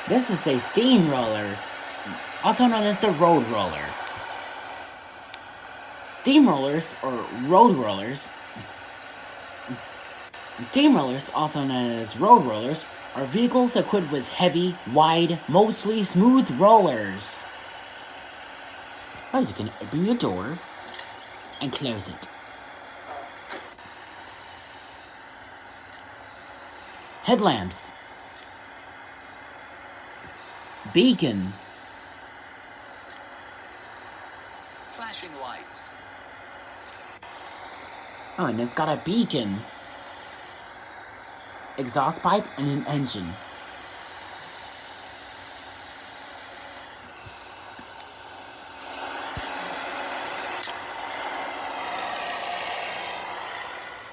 This is a steamroller, also known as the road roller. Steamrollers, or road rollers, steamrollers, also known as road rollers, are vehicles equipped with heavy, wide, mostly smooth rollers. Oh, you can open your door and close it. Headlamps. Beacon. Flashing lights. Oh, and it's got a beacon. Exhaust pipe and an engine.